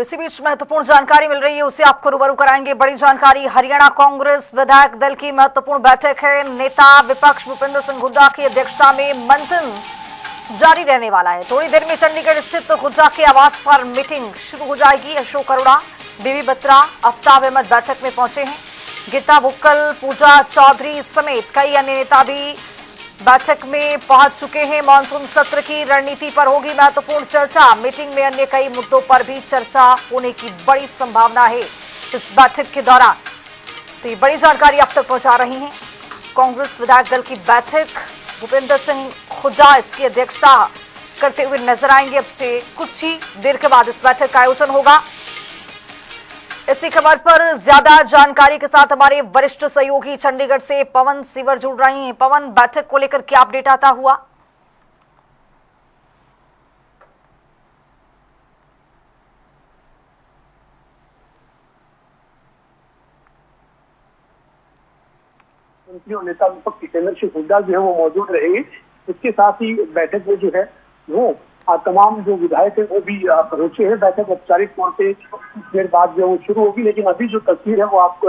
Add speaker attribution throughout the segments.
Speaker 1: तो इसी बीच महत्वपूर्ण जानकारी मिल रही है, उसे आपको रूबरू कराएंगे। बड़ी जानकारी, हरियाणा कांग्रेस विधायक दल की महत्वपूर्ण बैठक है। नेता विपक्ष भूपेंद्र सिंह हुड्डा की अध्यक्षता में मंथन जारी रहने वाला है। थोड़ी देर में चंडीगढ़ स्थित हुड्डा के आवास पर मीटिंग शुरू हो जाएगी। अशोक अरोड़ा, बीबी बत्रा, आफ्ताब अहमद बैठक में पहुंचे हैं। गीता भुक्कल, पूजा चौधरी समेत कई अन्य नेता भी बैठक में पहुंच चुके हैं। मानसून सत्र की रणनीति पर होगी महत्वपूर्ण चर्चा। मीटिंग में अन्य कई मुद्दों पर भी चर्चा होने की बड़ी संभावना है इस बैठक के दौरान। तो ये बड़ी जानकारी आप तक पहुंचा रही हैं कांग्रेस विधायक दल की बैठक। भूपेंद्र सिंह हुड्डा इसकी अध्यक्षता करते हुए नजर आएंगे। अब से कुछ ही देर के बाद इस बैठक का आयोजन होगा। इसी खबर पर ज्यादा जानकारी के साथ हमारे वरिष्ठ सहयोगी चंडीगढ़ से पवन सिवर जुड़ रहे हैं। पवन, बैठक को लेकर क्या अपडेट आता हुआ?
Speaker 2: मंत्री और नेता विपक्ष भूपेंद्र सिंह हुड्डा जो है वो मौजूद रहेंगे। इसके साथ ही बैठक में जो है वो तमाम जो विधायक है वो भी पहुंचे हैं। बैठक औपचारिक तौर पे कुछ देर बाद जो शुरू होगी, लेकिन अभी जो तस्वीर है वो आप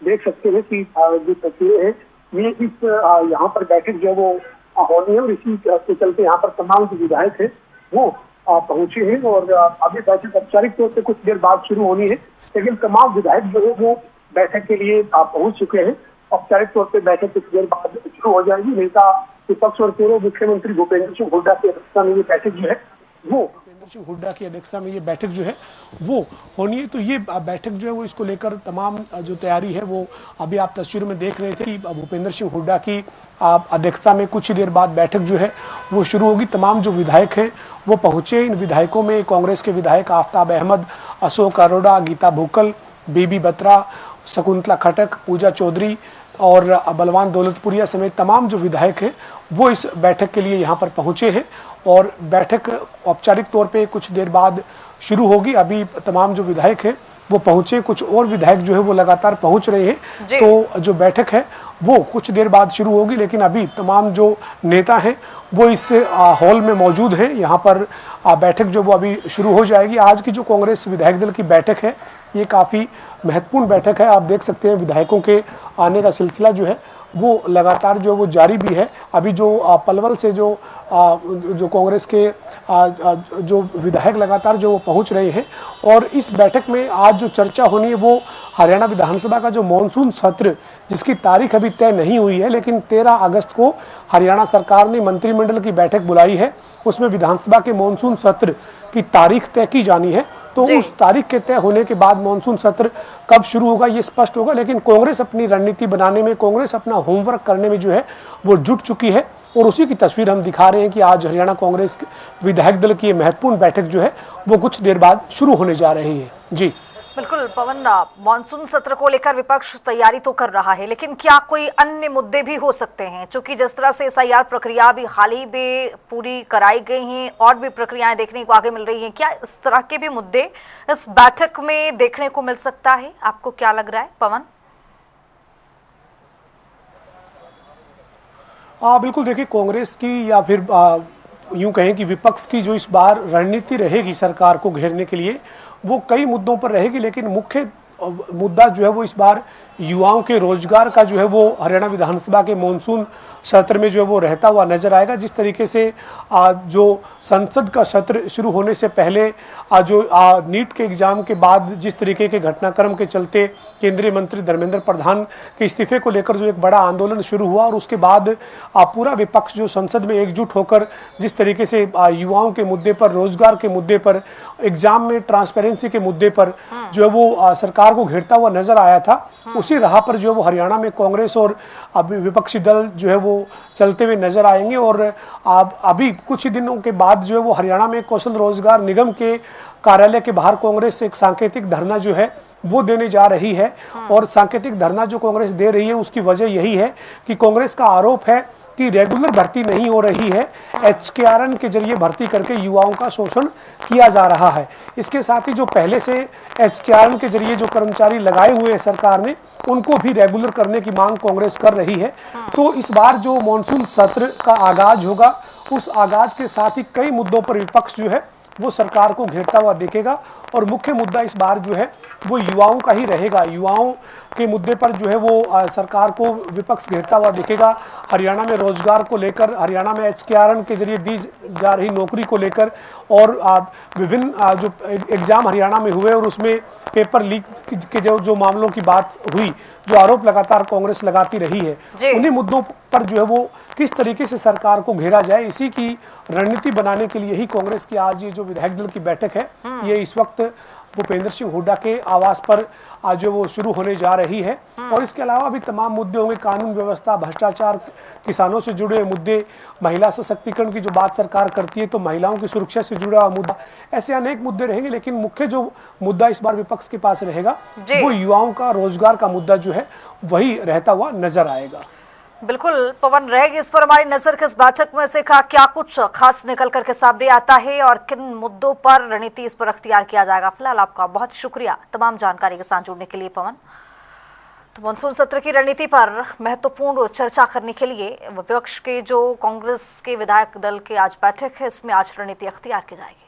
Speaker 2: देख सकते हैं कि जो तस्वीर है ये इस यहाँ पर बैठक जो है वो होनी है और इसी के चलते यहाँ पर तमाम जो विधायक है वो पहुंचे हैं और अभी बैठक औपचारिक तौर पे कुछ देर बाद शुरू होनी है, लेकिन तमाम विधायक जो है वो बैठक के लिए पहुंच चुके हैं। औपचारिक तौर पे बैठक कुछ देर बाद शुरू हो जाएगी। नेता विपक्ष और पूर्व मुख्यमंत्री भूपेंद्र सिंह हुड्डा की अध्यक्षता में ये बैठक जो है वो
Speaker 3: भूपेंद्र सिंह हुड्डा की अध्यक्षता में ये बैठक जो है वो होनी है। तो ये बैठक जो है वो इसको लेकर तमाम जो तैयारी है वो अभी आप तस्वीर में देख रहे थे कि भूपेंद्र सिंह हुड्डा की अध्यक्षता में कुछ ही देर बाद बैठक जो है वो शुरू होगी। तमाम जो विधायक हैं वो पहुंचे। इन विधायकों में कांग्रेस के विधायक आफ्ताब अहमद, अशोक अरोड़ा, गीता भुक्कल, बीबी बत्रा, शकुंतला खटक, पूजा चौधरी और बलवान दौलतपुरिया समेत तमाम जो विधायक हैं वो इस बैठक के लिए यहाँ पर पहुंचे हैं और बैठक औपचारिक तौर पे कुछ देर बाद शुरू होगी। अभी तमाम जो विधायक हैं वो पहुंचे, कुछ और विधायक जो है वो लगातार पहुंच रहे हैं। तो जो बैठक है वो कुछ देर बाद शुरू होगी, लेकिन अभी तमाम जो नेता हैं वो इस हॉल में मौजूद हैं। यहाँ पर बैठक जो वो अभी शुरू हो जाएगी। आज की जो कांग्रेस विधायक दल की बैठक है ये काफ़ी महत्वपूर्ण बैठक है। आप देख सकते हैं विधायकों के आने का सिलसिला जो है वो लगातार जो वो जारी भी है। अभी जो पलवल से जो कांग्रेस के जो विधायक लगातार जो वो पहुंच रहे हैं और इस बैठक में आज जो चर्चा होनी है वो हरियाणा विधानसभा का जो मॉनसून सत्र जिसकी तारीख अभी तय नहीं हुई है, लेकिन 13 अगस्त को हरियाणा सरकार ने मंत्रिमंडल की बैठक बुलाई है। उसमें विधानसभा के मॉनसून सत्र की तारीख तय की जानी है। तो उस तारीख के तय होने के बाद मॉनसून सत्र कब शुरू होगा ये स्पष्ट होगा, लेकिन कांग्रेस अपनी रणनीति बनाने में, कांग्रेस अपना होमवर्क करने में जो है वो जुट चुकी है और उसी की तस्वीर हम दिखा रहे हैं कि आज हरियाणा कांग्रेस विधायक दल की महत्वपूर्ण बैठक जो है वो कुछ देर बाद शुरू होने जा रही है। जी
Speaker 1: बिल्कुल पवन, मॉनसून सत्र को लेकर विपक्ष तैयारी तो कर रहा है, लेकिन क्या कोई अन्य मुद्दे भी हो सकते हैं? क्योंकि जिस तरह से एसआईआर प्रक्रिया भी हाल ही में पूरी कराई गई हैं और भी प्रक्रियाएं देखने को आगे मिल रही हैं, क्या इस तरह के भी मुद्दे इस बैठक में देखने को मिल सकता है? आपको क्या लग रहा है पवन?
Speaker 3: बिल्कुल, देखिए कांग्रेस की या फिर यूं कहें कि विपक्ष की जो इस बार रणनीति रहेगी सरकार को घेरने के लिए वो कई मुद्दों पर रहेगी, लेकिन मुख्य मुद्दा जो है वो इस बार युवाओं के रोजगार का जो है वो हरियाणा विधानसभा के मॉनसून सत्र में जो है वो रहता हुआ नजर आएगा। जिस तरीके से जो संसद का सत्र शुरू होने से पहले जो नीट के एग्जाम के बाद जिस तरीके के घटनाक्रम के चलते केंद्रीय मंत्री धर्मेंद्र प्रधान के इस्तीफे को लेकर जो एक बड़ा आंदोलन शुरू हुआ और उसके बाद पूरा विपक्ष जो संसद में एकजुट होकर जिस तरीके से युवाओं के मुद्दे पर, रोजगार के मुद्दे पर, एग्जाम में ट्रांसपेरेंसी के मुद्दे पर जो है वो सरकार को घेरता हुआ नजर आया था, उसी राह पर जो है वो हरियाणा में कांग्रेस और विपक्षी दल जो है वो चलते हुए नजर आएंगे। और अभी कुछ ही दिनों के बाद जो है वो हरियाणा में कौशल रोजगार निगम के कार्यालय के बाहर कांग्रेस एक सांकेतिक धरना जो है वो देने जा रही है। और सांकेतिक धरना जो कांग्रेस दे रही है उसकी वजह यही है कि कांग्रेस का आरोप है कि रेगुलर भर्ती नहीं हो रही है, HKRN के जरिए भर्ती करके युवाओं का शोषण किया जा रहा है। इसके साथ ही जो पहले से HKRN के जरिए जो कर्मचारी लगाए हुए हैं सरकार ने उनको भी रेगुलर करने की मांग कांग्रेस कर रही है। तो इस बार जो मॉनसून सत्र का आगाज होगा उस आगाज के साथ ही कई मुद्दों पर विपक्ष जो है वो सरकार को घेरता हुआ दिखेगा। और मुख्य मुद्दा इस बार जो है वो युवाओं का ही रहेगा। युवाओं के मुद्दे पर जो है वो सरकार को विपक्ष घेरता हुआ दिखेगा। हरियाणा में रोजगार को लेकर, हरियाणा में HKRN के जरिए दी जा रही नौकरी को लेकर और विभिन्न जो एग्जाम हरियाणा में हुए और उसमें पेपर लीक के जो मामलों की बात हुई, जो आरोप लगातार कांग्रेस लगाती रही है, उन्हीं मुद्दों पर जो है वो किस तरीके से सरकार को घेरा जाए, इसी की रणनीति बनाने के लिए ही कांग्रेस की आज ये जो विधायक दल की बैठक है, ये इस वक्त भूपेंद्र सिंह हुड्डा के आवास पर आज जो वो शुरू होने जा रही है। और इसके अलावा भी तमाम मुद्दे होंगे, कानून व्यवस्था, भ्रष्टाचार, किसानों से जुड़े मुद्दे, महिला सशक्तिकरण की जो बात सरकार करती है तो महिलाओं की सुरक्षा से जुड़ा हुआ मुद्दा, ऐसे अनेक मुद्दे रहेंगे। लेकिन मुख्य जो मुद्दा इस बार विपक्ष के पास रहेगा वो युवाओं का, रोजगार का मुद्दा जो है वही रहता हुआ नजर आएगा।
Speaker 1: बिल्कुल पवन, रहेगी इस पर हमारी नजर कि इस बैठक में से क्या कुछ खास निकल करके सामने आता है और किन मुद्दों पर रणनीति इस पर अख्तियार किया जाएगा। फिलहाल आपका बहुत शुक्रिया तमाम जानकारी के साथ जुड़ने के लिए पवन। तो मानसून सत्र की रणनीति पर महत्वपूर्ण चर्चा करने के लिए विपक्ष के जो कांग्रेस के विधायक दल की आज बैठक है, इसमें आज रणनीति अख्तियार की जाएगी।